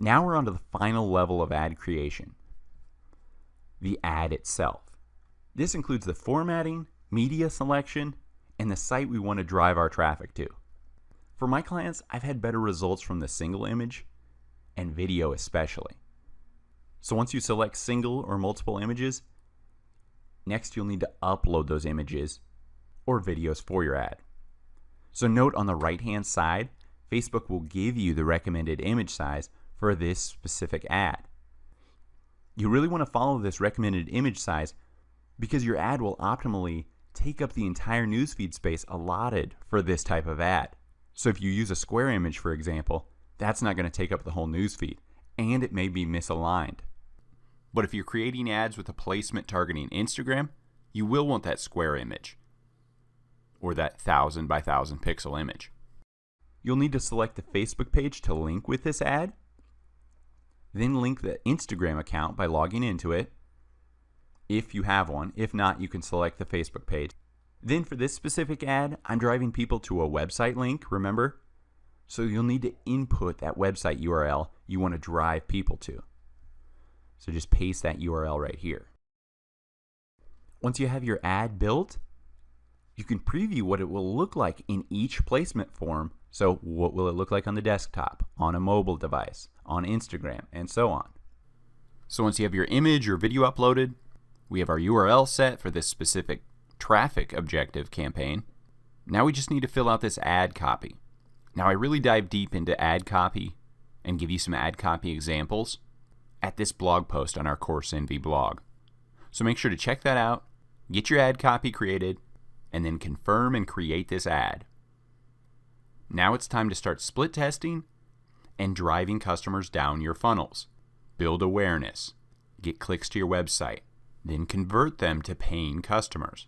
Now we're on to the final level of ad creation, the ad itself. This includes the formatting, media selection, and the site we want to drive our traffic to. For my clients, I've had better results from the single image and video especially. So once you select single or multiple images, next you'll need to upload those images or videos for your ad. So note on the right-hand side, Facebook will give you the recommended image size for this specific ad. You really want to follow this recommended image size because your ad will optimally take up the entire newsfeed space allotted for this type of ad. So if you use a square image, for example, that's not going to take up the whole newsfeed, and it may be misaligned. But if you're creating ads with a placement targeting Instagram, you will want that square image, or that 1000 by 1000 pixel image. You'll need to select the Facebook page to link with this ad, then link the Instagram account by logging into it, if you have one. If not, you can select the Facebook page. Then for this specific ad, I'm driving people to a website link, remember? So you'll need to input that website URL you want to drive people to. So just paste that URL right here. Once you have your ad built, you can preview what it will look like in each placement form. So what will it look like on the desktop, on a mobile device, on Instagram, and so on. So once you have your image or video uploaded, we have our URL set for this specific traffic objective campaign. Now we just need to fill out this ad copy. Now I really dive deep into ad copy and give you some ad copy examples at this blog post on our Course Envy blog. So make sure to check that out, get your ad copy created, and then confirm and create this ad. Now it's time to start split testing and driving customers down your funnels. Build awareness, get clicks to your website, then convert them to paying customers.